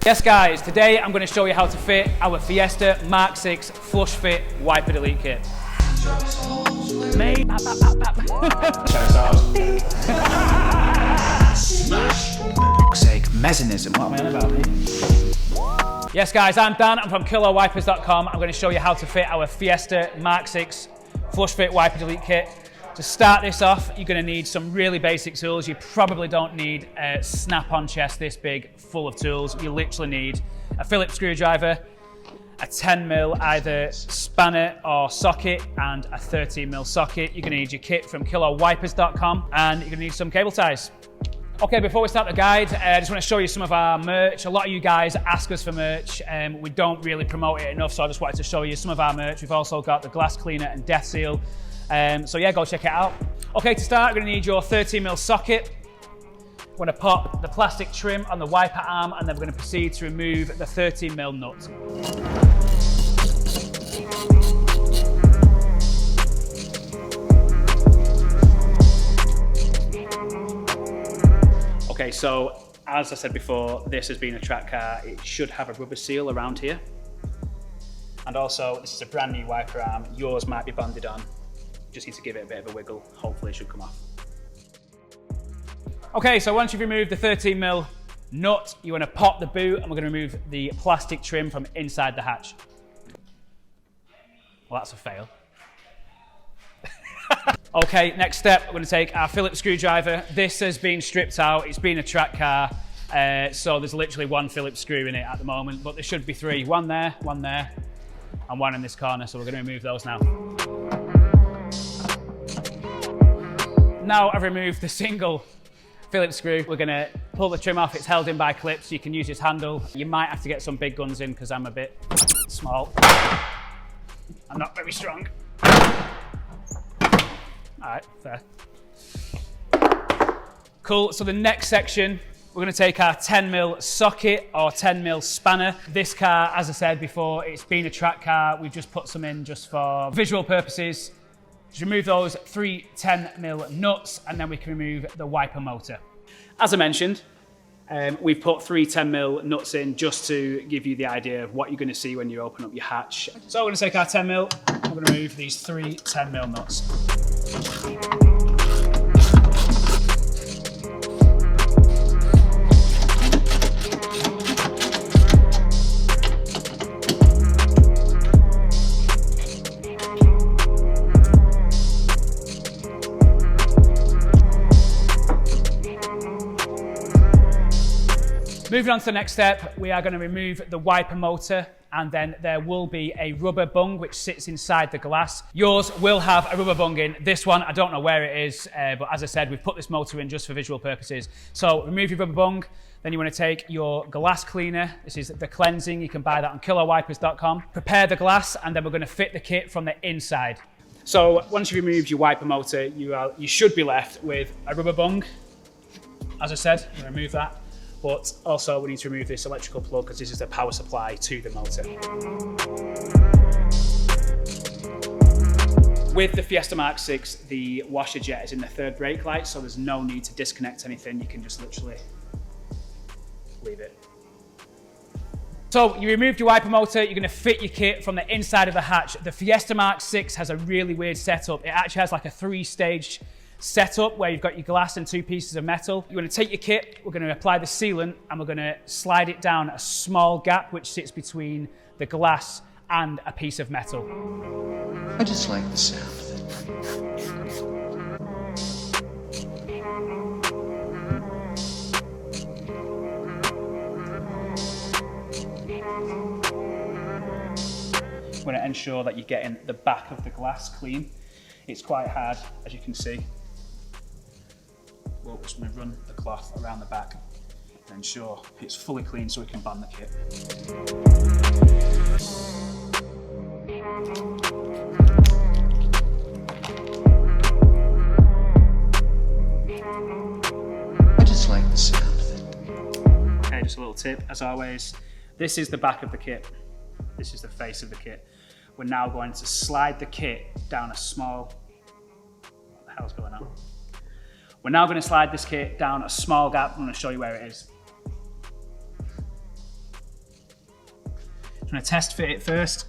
Yes guys, today I'm going to show you how to fit our Fiesta MK6 flush fit wiper delete kit. Mate. Sake, mechanism, what am I on about? Yes guys, I'm Dan, I'm from KillerWipers.com. I'm going to show you how to fit our Fiesta MK6 flush fit wiper delete kit. To start this off, you're going to need some really basic tools. You probably don't need a snap-on chest this big full of tools. You literally need a Phillips screwdriver, a 10mm either spanner or socket, and a 13mm socket. You're going to need your kit from KillerWipers.com, and you're going to need some cable ties. Okay, before we start the guide, I just want to show you some of our merch. A lot of you guys ask us for merch. We don't really promote it enough, so I just wanted to show you some of our merch. We've also got the glass cleaner and death seal. So yeah, go check it out. Okay, to start, we're going to need your 13mm socket. We're going to pop the plastic trim on the wiper arm, and then we're going to proceed to remove the 13mm nut. Okay, so as I said before, this has been a track car. It should have a rubber seal around here. And also, this is a brand new wiper arm. Yours might be banded on. Just need to give it a bit of a wiggle. Hopefully it should come off. Okay, so once you've removed the 13mm nut, you want to pop the boot, and we're going to remove the plastic trim from inside the hatch. Well, that's a fail. Okay, next step, we're going to take our Phillips screwdriver. This has been stripped out. It's been a track car, so there's literally one Phillips screw in it at the moment, but there should be three. One there, and one in this corner, so we're going to remove those now. Now I've removed the single Phillips screw, we're going to pull the trim off. It's held in by clips, so you can use this handle. You might have to get some big guns in because I'm a bit small. I'm not very strong. All right, fair. Cool, so the next section, we're going to take our 10mm socket or 10mm spanner. This car, as I said before, it's been a track car. We've just put some in just for visual purposes. Just remove those 3 10mm nuts, and then we can remove the wiper motor. As I mentioned, we've put 3 10mm nuts in just to give you the idea of what you're going to see when you open up your hatch. So we're going to take our 10mm, and we're going to remove these 3 10mm nuts. Moving on to the next step, we are going to remove the wiper motor, and then there will be a rubber bung which sits inside the glass. Yours will have a rubber bung in. This one, I don't know where it is, but as I said, we've put this motor in just for visual purposes. So remove your rubber bung, then you want to take your glass cleaner. This is the cleansing, you can buy that on KillerWipers.com. Prepare the glass, and then we're going to fit the kit from the inside. So once you've removed your wiper motor, you should be left with a rubber bung. As I said, we'll remove that. But also we need to remove this electrical plug because this is the power supply to the motor. With the Fiesta MK6, the washer jet is in the third brake light, so there's no need to disconnect anything. You can just literally leave it. So you removed your wiper motor, you're going to fit your kit from the inside of the hatch. The Fiesta MK6 has a really weird setup. It actually has like a 3-stage setup where you've got your glass and 2 pieces of metal. You're going to take your kit, we're going to apply the sealant, and we're going to slide it down a small gap which sits between the glass and a piece of metal. I just like the sound of it. I'm going to ensure that you're getting the back of the glass clean. It's quite hard, as you can see. We're just going to run the cloth around the back and ensure it's fully clean so we can band the kit. I just like the sound of it. Okay, just a little tip, as always. This is the back of the kit. This is the face of the kit. We're now going to slide the kit down a small, what the hell's going on? We're now going to slide this kit down a small gap. I'm going to show you where it is. I'm going to test fit it first.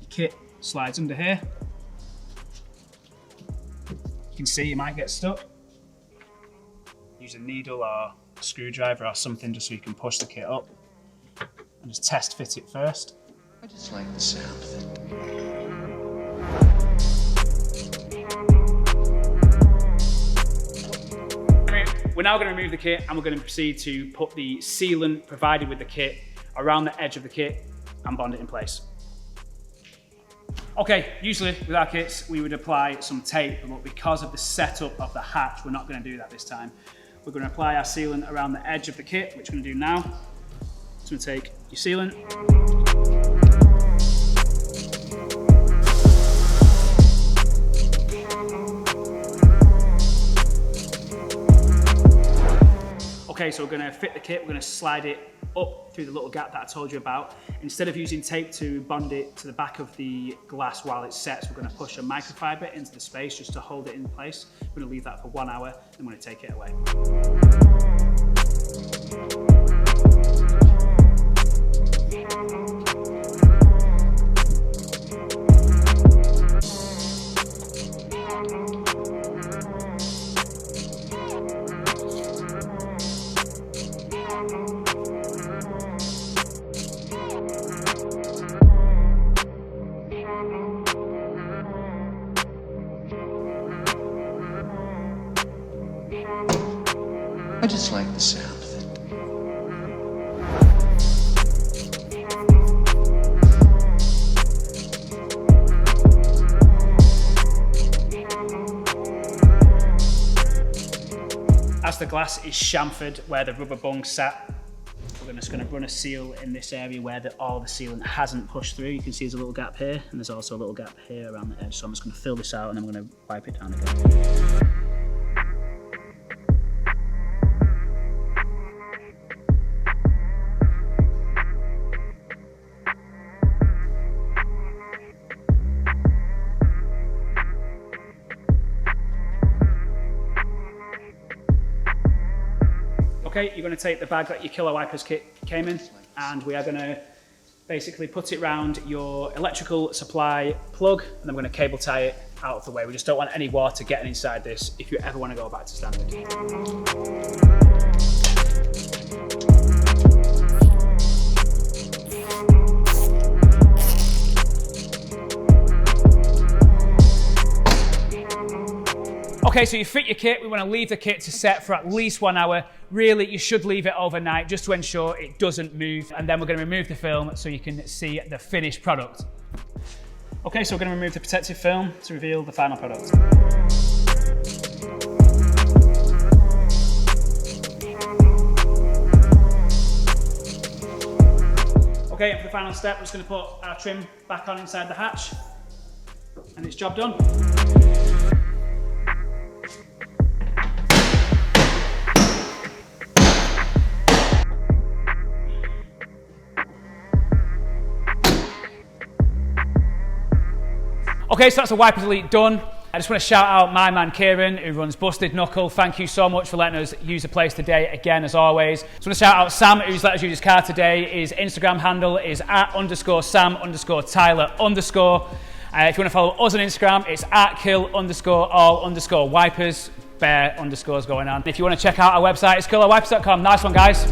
The kit slides under here. You can see you might get stuck. Use a needle or a screwdriver or something just so you can push the kit up. And just test fit it first. I just like the sound of it. We're now going to remove the kit and we're going to proceed to put the sealant provided with the kit around the edge of the kit and bond it in place. Okay, usually with our kits we would apply some tape, but because of the setup of the hatch, we're not going to do that this time. We're going to apply our sealant around the edge of the kit, which we're going to do now. So we're going to take your sealant. Okay, so we're going to fit the kit, we're going to slide it up through the little gap that I told you about. Instead of using tape to bond it to the back of the glass while it sets, we're going to push a microfiber into the space just to hold it in place. We're going to leave that for 1 hour, then we're going to take it away. I just like the sound of it. As the glass is chamfered where the rubber bung sat, we're just going to run a seal in this area where all the sealant hasn't pushed through. You can see there's a little gap here, and there's also a little gap here around the edge. So I'm just going to fill this out and then we're going to wipe it down again. Okay, you're going to take the bag that your Killer Wipers kit came in, and we are going to basically put it around your electrical supply plug, and then we're going to cable tie it out of the way. We just don't want any water getting inside this if you ever want to go back to standard. Okay, so you fit your kit. We want to leave the kit to set for at least 1 hour. Really, you should leave it overnight just to ensure it doesn't move. And then we're going to remove the film so you can see the finished product. Okay, so we're going to remove the protective film to reveal the final product. Okay, and for the final step, we're just going to put our trim back on inside the hatch. And it's job done. Okay, so that's the Wipers Elite done. I just want to shout out my man Kieran, who runs Busted Knuckle. Thank you so much for letting us use the place today again, as always. Just want to shout out Sam, who's let us use his car today. His Instagram handle is @_Sam_Tyler_. If you want to follow us on Instagram, it's @kill_all_wipers. Bare underscores going on. If you want to check out our website, it's killerwipers.com. Nice one, guys.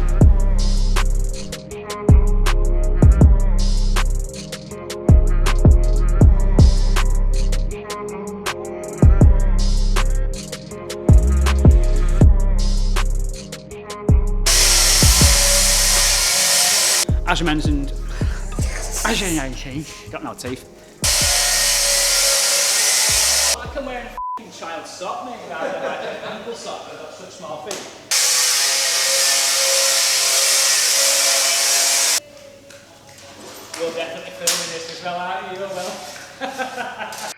As you mentioned, got no teeth. I can wear a f***ing child sock, mate, rather than like an ankle sock. I've got such small feet. You're definitely filming this as well, aren't you? You will.